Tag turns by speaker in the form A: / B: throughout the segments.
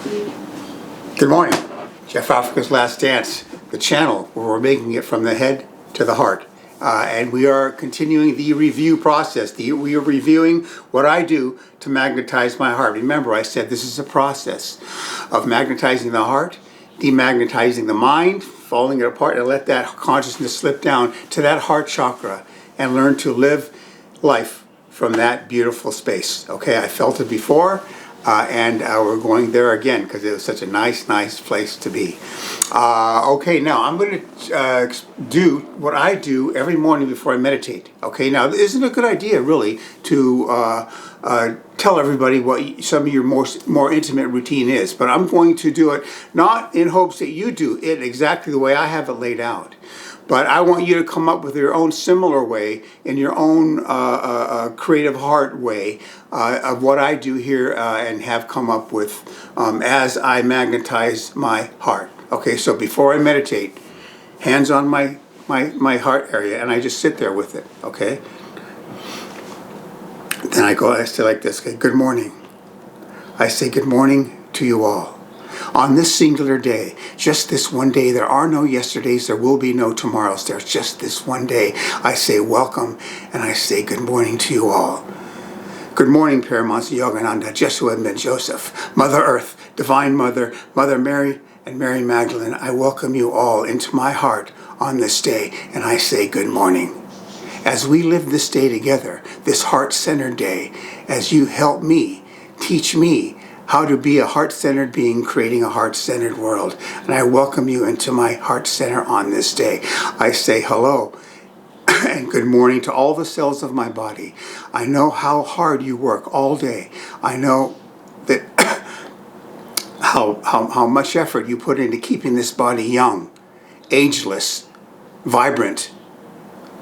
A: Good morning. Jeff Africa's Last Dance, the channel where we're making it from the head to the heart. And we are continuing the review process. We are reviewing what I do to magnetize my heart. Remember, I said this is a process of magnetizing the heart, demagnetizing the mind, falling it apart, and let that consciousness slip down to that heart chakra and learn to live life from that beautiful space. Okay, I felt it before. And we're going there again because it was such a nice place to be. Okay, now I'm going to do what I do every morning before I meditate. Okay, now isn't it a good idea really to tell everybody what some of your more intimate routine is? But I'm going to do it not in hopes that you do it exactly the way I have it laid out. But I want you to come up with your own similar way, in your own creative heart way of what I do here and have come up with as I magnetize my heart. Okay, so before I meditate, hands on my heart area, and I just sit there with it, okay? Then I say like this, okay, good morning. I say good morning to you all. On this singular day, just this one day, there are no yesterdays, there will be no tomorrows, there's just this one day. I say welcome, and I say good morning to you all. Good morning, Paramahansa Yogananda, Jesua Ben Joseph, Mother Earth, Divine Mother, Mother Mary, and Mary Magdalene. I welcome you all into my heart on this day, and I say good morning. As we live this day together, this heart-centered day, as you help me, teach me, how to be a heart-centered being creating a heart-centered world. And I welcome you into my heart center on this day. I say hello and good morning to all the cells of my body. I know how hard you work all day. I know that how much effort you put into keeping this body young, ageless, vibrant,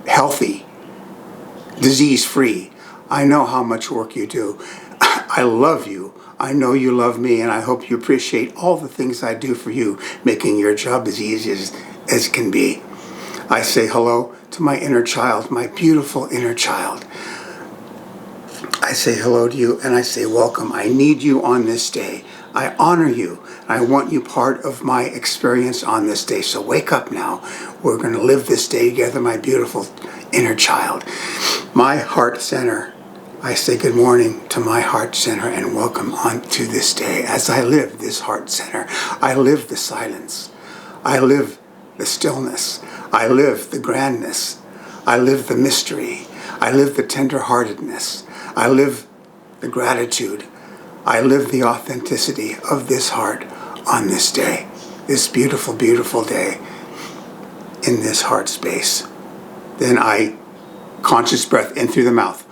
A: healthy, disease-free. I know how much work you do. I love you. I know you love me, and I hope you appreciate all the things I do for you, making your job as easy as can be. I say hello to my inner child, my beautiful inner child. I say hello to you, and I say welcome. I need you on this day. I honor you. I want you part of my experience on this day. So wake up now. We're going to live this day together, my beautiful inner child. My heart center. I say good morning to my heart center and welcome on to this day. As I live this heart center, I live the silence. I live the stillness. I live the grandness. I live the mystery. I live the tenderheartedness. I live the gratitude. I live the authenticity of this heart on this day, this beautiful, beautiful day in this heart space. Then I conscious breath in through the mouth.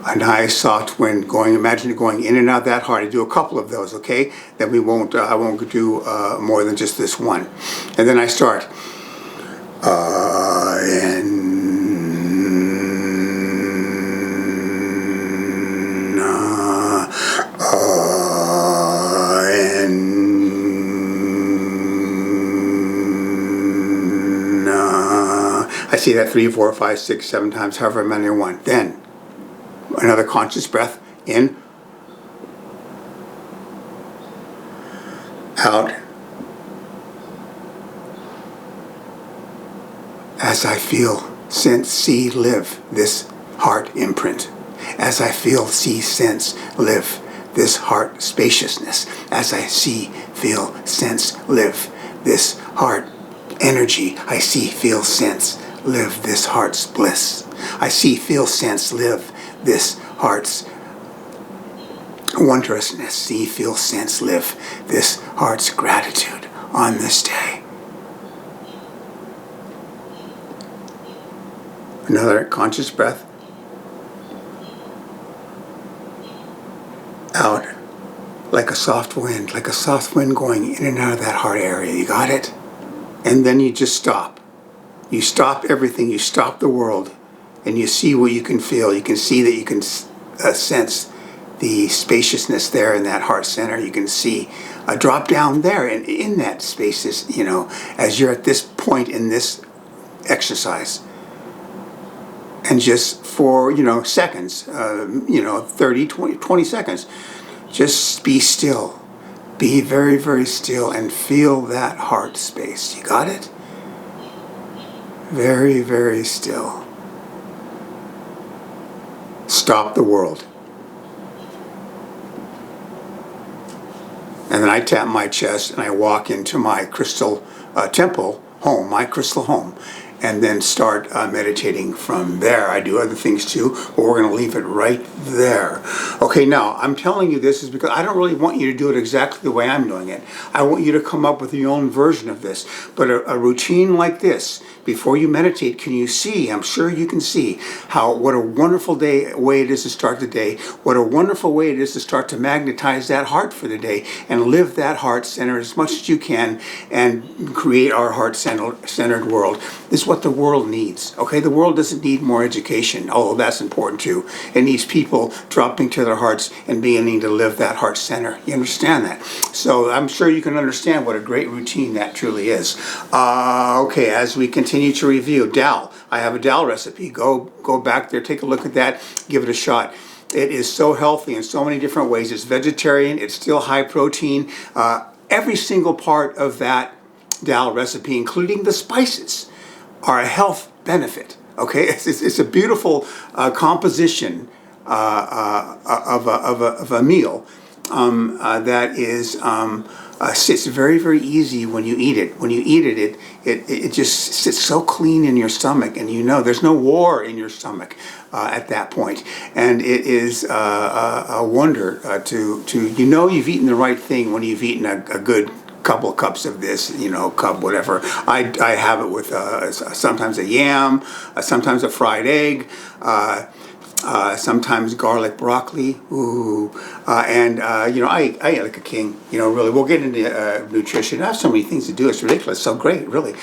A: A nice soft wind going. Imagine going in and out that heart. I do a couple of those, okay? Then we won't. I won't do more than just this one. And then I start. I see that 3, 4, 5, 6, 7 times, however many I want. Then another conscious breath in, out. As I feel, sense, see, live this heart imprint. As I feel, see, sense, live this heart spaciousness. As I see, feel, sense, live this heart energy. I see, feel, sense, live this heart's bliss. I see, feel, sense, live this heart's wondrousness. See, feel, sense, live this heart's gratitude on this day. Another conscious breath. Out like a soft wind going in and out of that heart area. You got it? And then you just stop. You stop everything. You stop the world. And you see what you can feel. You can see that you can sense the spaciousness there in that heart center. You can see a drop down there, and in that spaces, as you're at this point in this exercise. And just for, seconds, 30, 20 seconds, just be still. Be very, very still and feel that heart space. You got it? Very, very still. Stop the world. And then I tap my chest and I walk into my crystal temple home, my crystal home, and then start meditating from there. I do other things too, but we're going to leave it right there. Okay, now I'm telling you this is because I don't really want you to do it exactly the way I'm doing it. I want you to come up with your own version of this. But a routine like this, before you meditate, can you see, I'm sure you can see, what a wonderful way it is to start the day, what a wonderful way it is to start to magnetize that heart for the day and live that heart center as much as you can and create our heart-centered world. This is what the world needs, okay? The world doesn't need more education, although that's important too. It needs people dropping to their hearts and beginning to live that heart center. You understand that? So I'm sure you can understand what a great routine that truly is. Okay, as we continue to review, dal. I have a dal recipe. Go back there, take a look at that, give it a shot. It is so healthy in so many different ways. It's vegetarian, it's still high protein. Every single part of that dal recipe, including the spices, are a health benefit. Okay, it's a beautiful composition of a meal that is sits very, very easy when you eat it. When you eat it, it just sits so clean in your stomach, and there's no war in your stomach at that point. And it is a wonder to you've eaten the right thing when you've eaten a good couple of cups of this, cup, whatever. I have it with sometimes a yam, sometimes a fried egg, sometimes garlic broccoli. Ooh, and I eat like a king. Really, we'll get into nutrition. I have so many things to do. It's ridiculous. So great, really.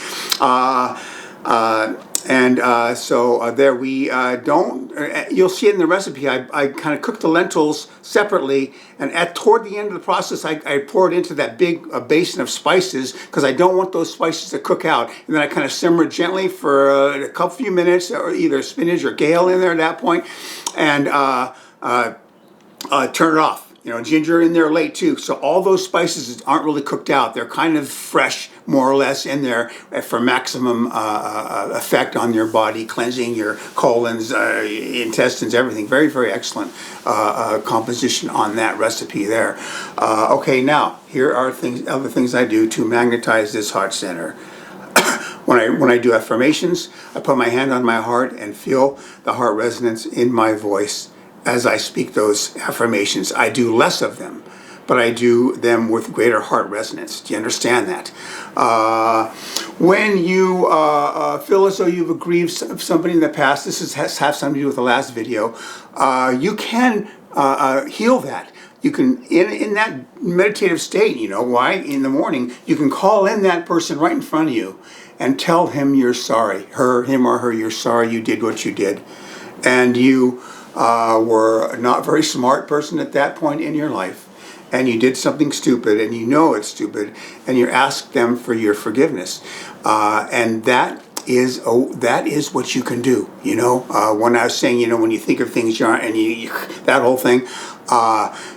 A: So there we don't. You'll see it in the recipe. I kind of cook the lentils separately, and toward the end of the process, I pour it into that big basin of spices because I don't want those spices to cook out. And then I kind of simmer it gently for a few minutes, or either spinach or kale in there at that point, and turn it off. Ginger in there late too. So all those spices aren't really cooked out. They're kind of fresh, more or less, in there for maximum effect on your body, cleansing your colons, intestines, everything. Very, very excellent composition on that recipe there. Okay, now here are other things I do to magnetize this heart center. When I do affirmations, I put my hand on my heart and feel the heart resonance in my voice. As I speak those affirmations, I do less of them, but I do them with greater heart resonance. Do you understand that? When you feel as though you've aggrieved somebody in the past, this has something to do with the last video, you can heal that. You can, in that meditative state, why? In the morning, you can call in that person right in front of you and tell him you're sorry. Him or her, you're sorry you did what you did. And you were not a very smart person at that point in your life, and you did something stupid, and it's stupid, and you ask them for your forgiveness, and that is what you can do. When I was saying, when you think of things you aren't, and that whole thing,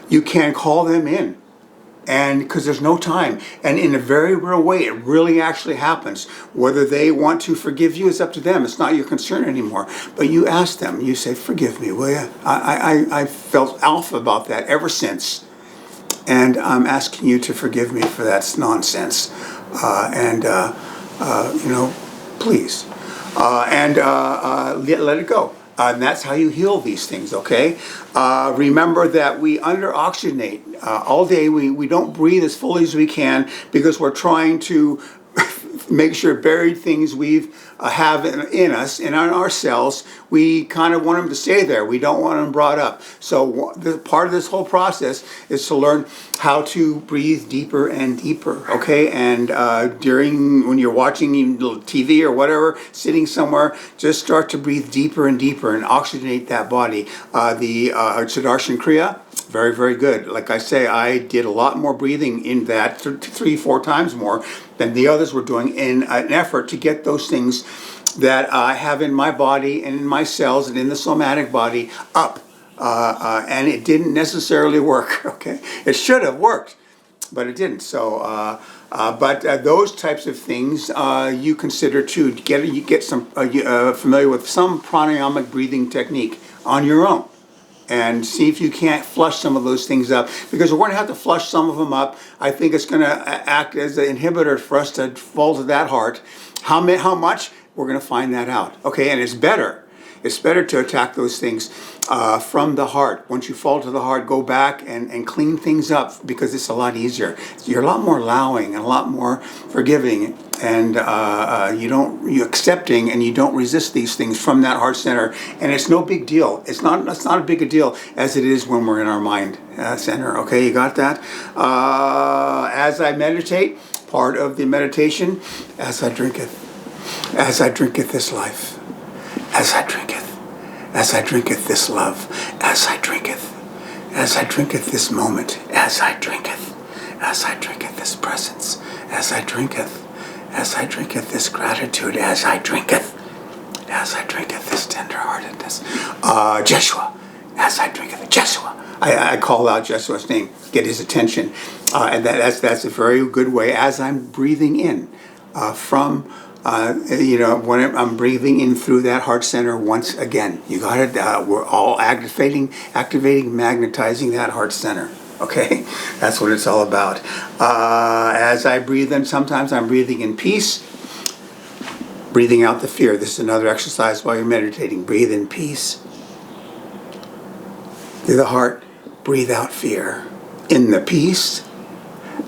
A: you can call them in. And because there's no time, and in a very real way, it really actually happens. Whether they want to forgive you is up to them. It's not your concern anymore. But you ask them, you say, "Forgive me, will you? I felt alpha about that ever since, and I'm asking you to forgive me for that nonsense. Please, let it go." And that's how you heal these things, okay? Remember that we under-oxygenate all day. We don't breathe as fully as we can because we're trying to make sure buried things we have in us and in our cells, we kind of want them to stay there. We don't want them brought up. So part of this whole process is to learn how to breathe deeper and deeper, okay? And when you're watching TV or whatever, sitting somewhere, just start to breathe deeper and deeper and oxygenate that body. The Sudarshan Kriya, Very, very good. Like I say, I did a lot more breathing in that, 3, 4 times more than the others were doing, in an effort to get those things that I have in my body and in my cells and in the somatic body up. And it didn't necessarily work, okay? It should have worked, but it didn't. So, but those types of things you consider too. You get some familiar with some pranayamic breathing technique on your own, and see if you can't flush some of those things up, because we're going to have to flush some of them up. I think it's going to act as an inhibitor for us to fall to that heart. How much? We're going to find that out. Okay, and it's better. It's better to attack those things from the heart. Once you fall to the heart, go back and clean things up, because it's a lot easier. You're a lot more allowing and a lot more forgiving, and you're accepting, and you don't resist these things from that heart center. And it's no big deal. It's not a big a deal as it is when we're in our mind center. Okay, you got that? As I meditate, part of the meditation, as I drinketh this life. As I drinketh this love, as I drinketh this moment, as I drinketh this presence, as I drinketh this gratitude, as I drinketh this tenderheartedness. Jeshua, as I drinketh, Jeshua. I call out Jeshua's name, get his attention, and that's a very good way as I'm breathing in from. When I'm breathing in through that heart center once again. You got it. We're all activating, magnetizing that heart center. Okay, that's what it's all about. As I breathe in, sometimes I'm breathing in peace, breathing out the fear. This is another exercise while you're meditating. Breathe in peace through the heart. Breathe out fear. In the peace,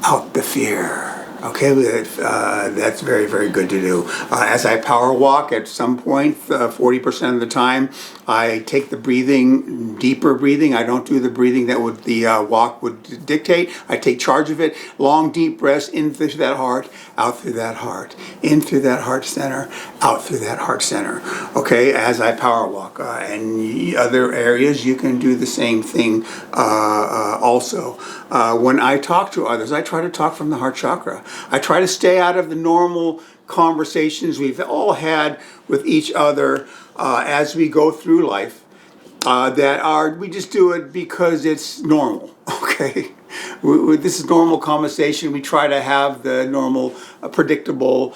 A: out the fear. Okay, that's very, very good to do. As I power walk, at some point, 40% of the time, I take the deeper breathing. I don't do the breathing that the walk would dictate. I take charge of it. Long, deep breaths in through that heart, out through that heart. In through that heart center, out through that heart center. Okay, as I power walk. And other areas, you can do the same thing also. When I talk to others, I try to talk from the heart chakra. I try to stay out of the normal conversations we've all had with each other as we go through life. We just do it because it's normal. Okay, this is normal conversation. We try to have the normal, predictable,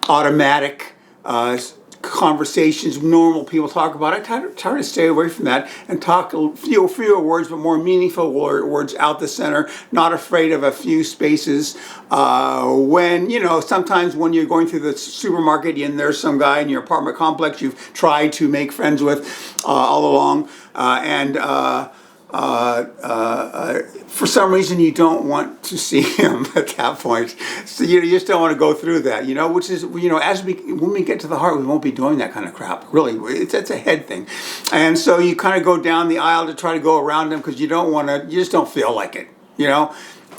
A: automatic conversations normal people talk about. I try to stay away from that and talk fewer words, but more meaningful words out the center, not afraid of a few spaces. Sometimes when you're going through the supermarket and there's some guy in your apartment complex you've tried to make friends with all along, for some reason you don't want to see him at that point, so you just don't want to go through that, which is, when we get to the heart, we won't be doing that kind of crap, really. It's a head thing. And so you kind of go down the aisle to try to go around them, because you just don't feel like it,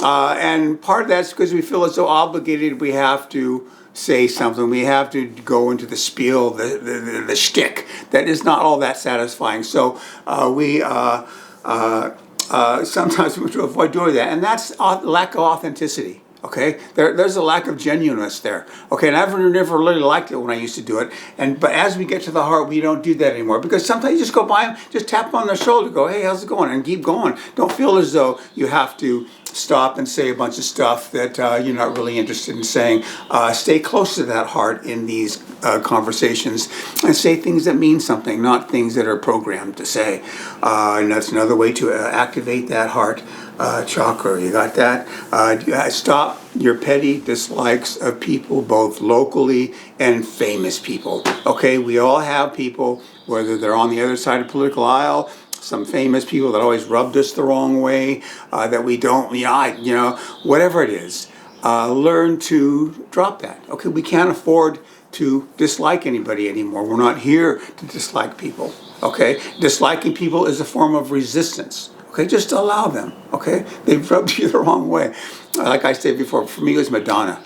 A: and part of that's because we feel as though obligated we have to say something. We have to go into the spiel, the shtick that is not all that satisfying. So sometimes we have to avoid doing that, and that's lack of authenticity. Okay, there's a lack of genuineness there. Okay, and I've never really liked it when I used to do it. But as we get to the heart, we don't do that anymore, because sometimes you just go by them, just tap on their shoulder, go, hey, how's it going, and keep going. Don't feel as though you have to stop and say a bunch of stuff that you're not really interested in saying. Stay close to that heart in these conversations, and say things that mean something, not things that are programmed to say. And that's another way to activate that heart chakra. You got that? Stop your petty dislikes of people, both locally and famous people. Okay, we all have people, whether they're on the other side of the political aisle, some famous people that always rubbed us the wrong way, that we don't, whatever it is. Learn to drop that. Okay, we can't afford to dislike anybody anymore. We're not here to dislike people. Okay, disliking people is a form of resistance. Okay, just allow them. Okay, they've rubbed you the wrong way. Like I said before, for me it was Madonna.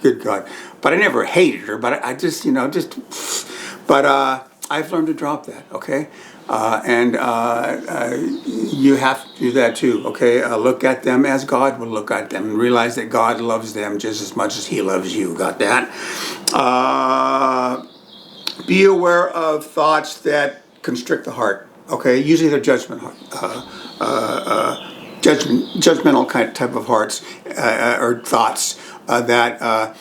A: Good God. But I never hated her. But I just, I've learned to drop that, okay? And you have to do that too, okay? Look at them as God would look at them and realize that God loves them just as much as He loves you. Got that? Be aware of thoughts that constrict the heart, okay? Usually they're judgmental type of hearts or thoughts that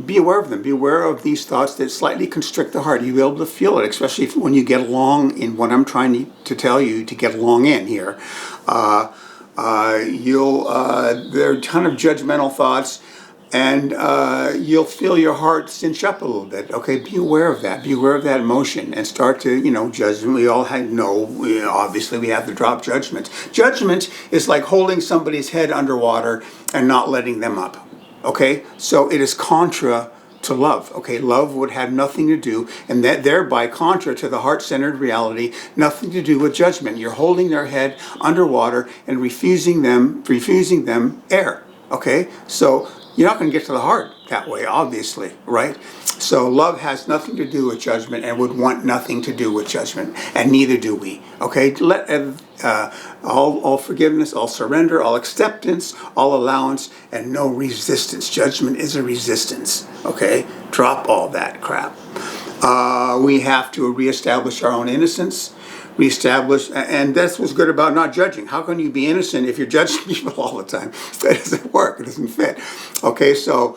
A: be aware of them. Be aware of these thoughts that slightly constrict the heart. You'll be able to feel it, especially when you get along in what I'm trying to tell you to get along in here. There are a ton of judgmental thoughts, and you'll feel your heart cinch up a little bit. Okay, be aware of that. Be aware of that emotion, and start to, judge. We all obviously we have to drop judgment. Judgment is like holding somebody's head underwater and not letting them up. Okay, so it is contra to love. Okay, love would have nothing to do, and that thereby contra to the heart-centered reality, nothing to do with judgment. You're holding their head underwater and refusing them air. Okay, so you're not going to get to the heart that way, obviously, right? So love has nothing to do with judgment and would want nothing to do with judgment, and neither do we. Okay, let all forgiveness, all surrender, all acceptance, all allowance, and no resistance. Judgment is a resistance. Okay, drop all that crap. We have to reestablish our own innocence. Reestablish, and that's what's good about not judging. How can you be innocent if you're judging people all the time? That doesn't work. It doesn't fit. Okay, so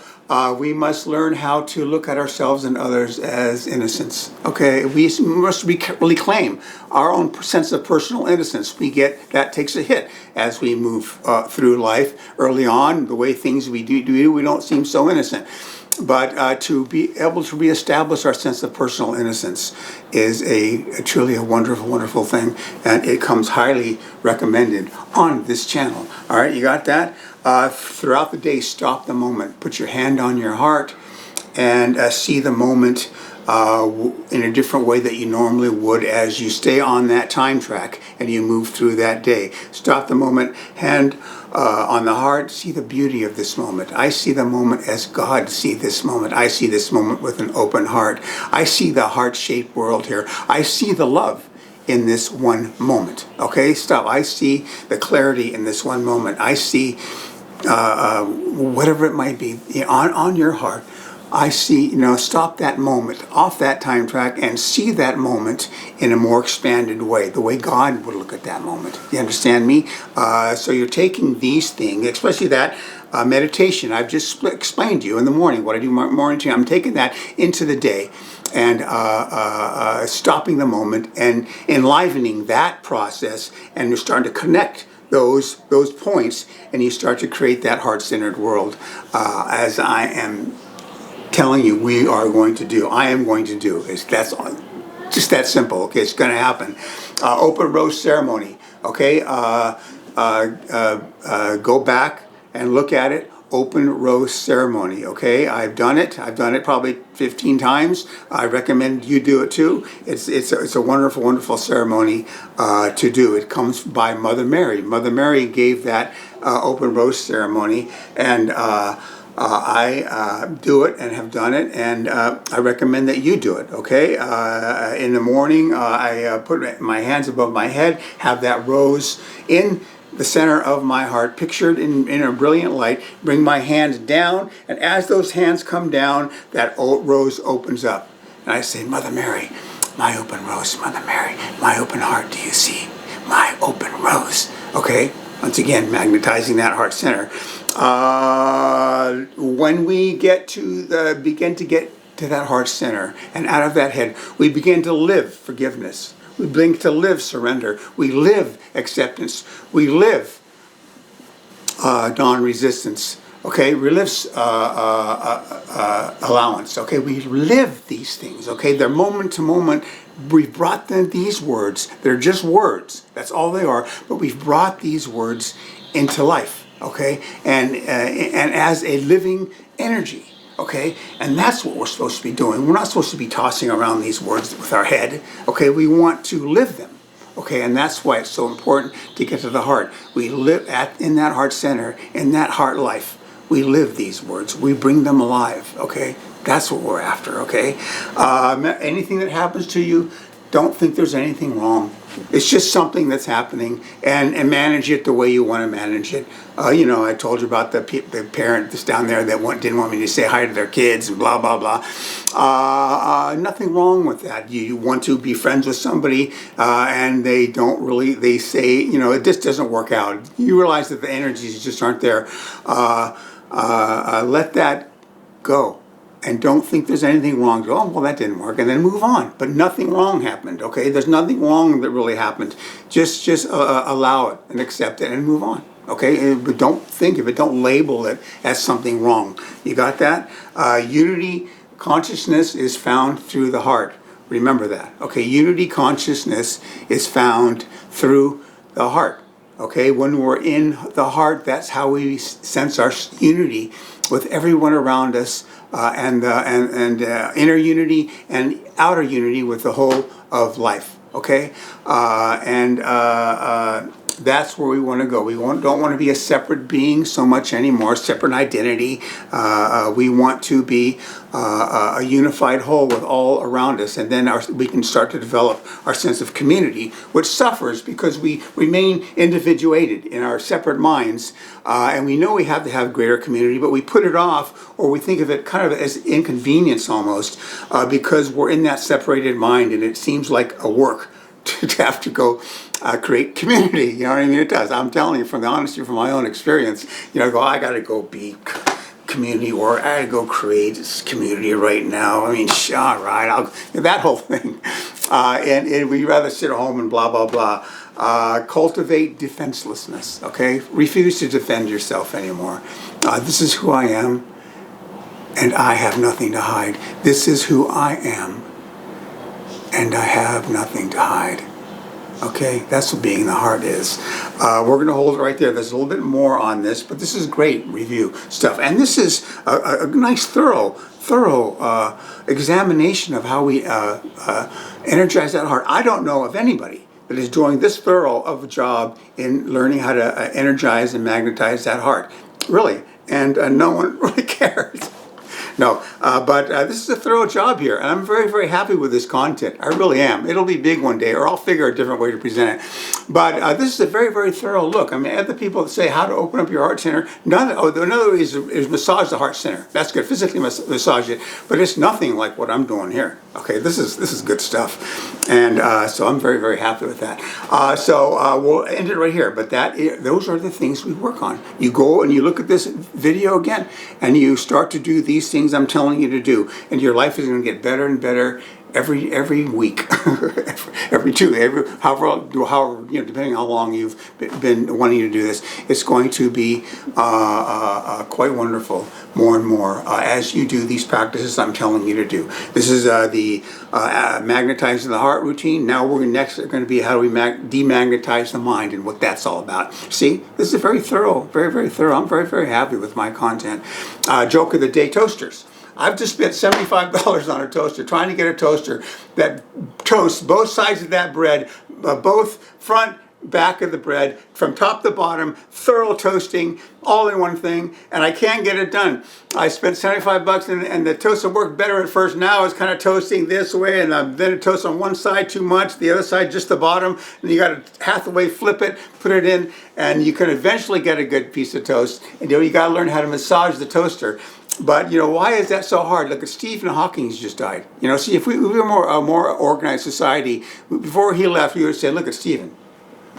A: we must learn how to look at ourselves and others as innocents. Okay, we must reclaim our own sense of personal innocence. That takes a hit as we move through life. Early on, the way things we do, we don't seem so innocent. But to be able to reestablish our sense of personal innocence is truly a wonderful, wonderful thing, and it comes highly recommended on this channel. All right, you got that? Throughout the day, stop the moment. Put your hand on your heart and see the moment in a different way that you normally would as you stay on that time track and you move through that day. Stop the moment, hand on the heart, see the beauty of this moment. I see the moment as God sees this moment. I see this moment with an open heart. I see the heart-shaped world here. I see the love in this one moment. Okay, stop. I see the clarity in this one moment. I see whatever it might be on your heart. I see, stop that moment off that time track and see that moment in a more expanded way, the way God would look at that moment. You understand me? So you're taking these things, especially that meditation I've just explained to you in the morning, what I do morning, I'm taking that into the day and stopping the moment and enlivening that process, and you're starting to connect those points, and you start to create that heart-centered world as I am telling you we are going to do. I am going to do. That's just that simple. Okay, it's going to happen. Open rose ceremony. Okay, go back and look at it. Open rose ceremony. Okay, I've done it. I've done it probably 15 times. I recommend you do it too. It's a wonderful, wonderful ceremony to do. It comes by Mother Mary. Mother Mary gave that open rose ceremony, and I do it and have done it, and I recommend that you do it, okay? In the morning, I put my hands above my head, have that rose in the center of my heart, pictured in a brilliant light, bring my hands down, and as those hands come down, that rose opens up. And I say, Mother Mary, my open rose, Mother Mary, my open heart, do you see? My open rose, okay? Once again, magnetizing that heart center. When we begin to get to that heart center and out of that head, we begin to live forgiveness. We begin to live surrender. We live acceptance. We live non-resistance. Okay, we live allowance. Okay, we live these things. Okay, they're moment to moment. We've brought them these words. They're just words. That's all they are. But we've brought these words into life. Okay, and as a living energy. Okay, and that's what we're supposed to be doing. We're not supposed to be tossing around these words with our head. Okay, we want to live them. Okay, and that's why it's so important to get to the heart. We live in that heart center, in that heart life. We live these words. We bring them alive, okay? That's what we're after, okay? Anything that happens to you, don't think there's anything wrong. It's just something that's happening, and manage it the way you want to manage it. I told you about the parent that's down there that didn't want me to say hi to their kids and blah, blah, blah. Nothing wrong with that. You want to be friends with somebody and they say, it just doesn't work out. You realize that the energies just aren't there. Let that go. And don't think there's anything wrong. Oh, well, that didn't work, and then move on. But nothing wrong happened, okay? There's nothing wrong that really happened. Just allow it and accept it and move on, okay? But don't think of it. Don't label it as something wrong. You got that? Unity consciousness is found through the heart. Remember that, okay? Unity consciousness is found through the heart, okay? When we're in the heart, that's how we sense our unity with everyone around us. And inner unity and outer unity with the whole of life, okay? That's where we want to go. We don't want to be a separate being so much anymore, separate identity. We want to be a unified whole with all around us, and then we can start to develop our sense of community, which suffers because we remain individuated in our separate minds, and we know we have to have greater community, but we put it off, or we think of it kind of as inconvenience almost, because we're in that separated mind, and it seems like a work to have to go create community. You know what I mean? It does. I'm telling you from the honesty from my own experience. I got to go be community, or I got to go create this community right now. I mean, all right, that whole thing. And we'd rather sit at home and blah, blah, blah. Cultivate defenselessness, okay? Refuse to defend yourself anymore. This is who I am, and I have nothing to hide. This is who I am, and I have nothing to hide. Okay, that's what being in the heart is. We're going to hold it right there. There's a little bit more on this, but this is great review stuff. And this is a nice, thorough examination of how we energize that heart. I don't know of anybody that is doing this thorough of a job in learning how to energize and magnetize that heart. Really. And no one really cares. No, but this is a thorough job here, and I'm very, very happy with this content. I really am. It'll be big one day, or I'll figure a different way to present it. But this is a very, very thorough look. I mean, other people that say how to open up your heart center, another way is massage the heart center. That's good. Physically massage it, but it's nothing like what I'm doing here. Okay, this is good stuff, and so I'm very, very happy with that. So we'll end it right here. But those are the things we work on. You go and you look at this video again, and you start to do these things I'm telling you to do, and your life is going to get better and better every week, however depending on how long you've been wanting to do this, it's going to be quite wonderful more and more as you do these practices I'm telling you to do. This is the magnetizing the heart routine. Now we're going to be how do we demagnetize the mind and what that's all about. See, this is very thorough, very, very thorough. I'm very, very happy with my content. Joke of the day: toasters. I've just spent $75 on a toaster, trying to get a toaster that toasts both sides of that bread, both front, back of the bread, from top to bottom, thorough toasting, all in one thing, and I can't get it done. I spent $75 and the toaster worked better at first. Now it's kind of toasting this way, and then it toasts on one side too much, the other side just the bottom, and you got to half the way flip it, put it in, and you can eventually get a good piece of toast. And you got to learn how to massage the toaster. But why is that so hard? Look, Stephen Hawking just died. See, if we were a more organized society, before he left, we would say, look at Stephen.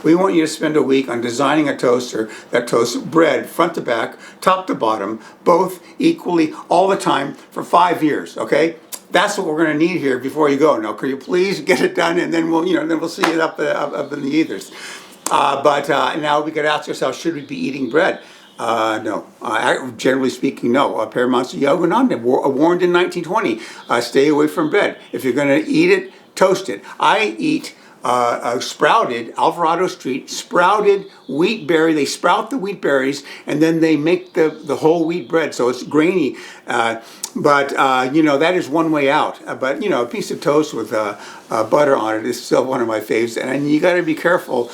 A: We want you to spend a week on designing a toaster that toasts bread front to back, top to bottom, both equally all the time for 5 years. Okay, that's what we're going to need here before you go. Now, could you please get it done, and then we'll see it up in the ethers. But now we could ask ourselves, should we be eating bread? No. Generally speaking, no. Paramahansa Yogananda warned in 1920, stay away from bread. If you're going to eat it, toast it. I eat sprouted, Alvarado Street, sprouted wheat berry. They sprout the wheat berries, and then they make the whole wheat bread, so it's grainy. But that is one way out. But a piece of toast with butter on it is still one of my faves, and you got to be careful.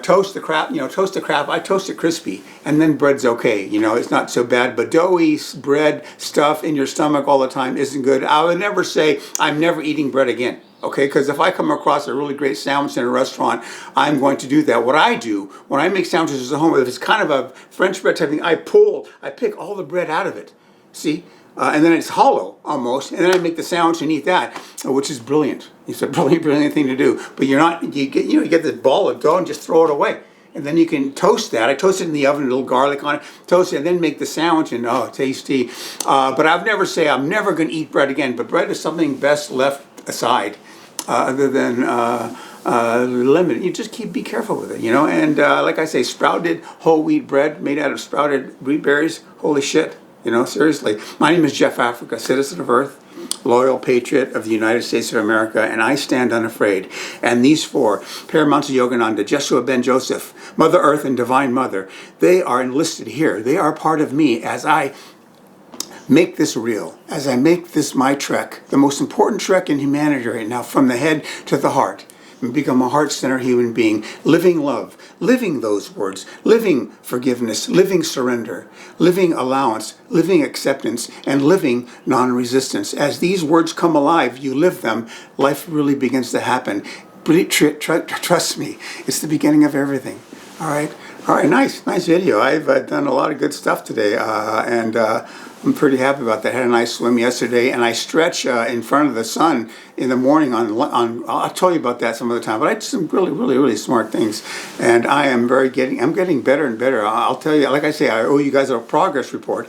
A: Toast the crap, I toast it crispy, and then bread's okay. It's not so bad, but doughy bread stuff in your stomach all the time isn't good. I would never say I'm never eating bread again. Okay, because if I come across a really great sandwich in a restaurant, I'm going to do that. What I do when I make sandwiches at home, if it's kind of a French bread type thing, I pick all the bread out of it. See? And then it's hollow almost, and then I make the sandwich and eat that, which is brilliant. It's a brilliant thing to do. But you get this ball of dough and just throw it away. And then you can toast that. I toast it in the oven, a little garlic on it, toast it, and then make the sandwich, and oh, tasty. But I've never say I'm never going to eat bread again, but bread is something best left aside. Other than limited, you just be careful with it, And like I say, sprouted whole wheat bread made out of sprouted wheat berries. Holy shit, seriously. My name is Jeff Africa, citizen of Earth, loyal patriot of the United States of America, and I stand unafraid. And these four, Paramahansa Yogananda, Jesua Ben Joseph, Mother Earth, and Divine Mother, they are enlisted here. They are part of me as I make this real, as I make this my trek, the most important trek in humanity right now, from the head to the heart, and become a heart-centered human being, living love, living those words, living forgiveness, living surrender, living allowance, living acceptance, and living non-resistance. As these words come alive, you live them, life really begins to happen. Trust me, it's the beginning of everything. All right, nice video. I've done a lot of good stuff today, and I'm pretty happy about that. I had a nice swim yesterday, and I stretch in front of the sun in the morning I'll tell you about that some other time, but I did some really smart things, and I'm getting better and better. I'll tell you, like I say, I owe you guys a progress report,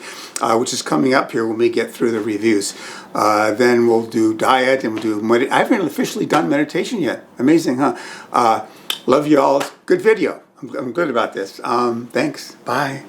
A: which is coming up here when we get through the reviews. Then we'll do diet, and we'll do I haven't officially done meditation yet. Amazing, huh? Love you all. Good video. I'm good about this. Thanks. Bye.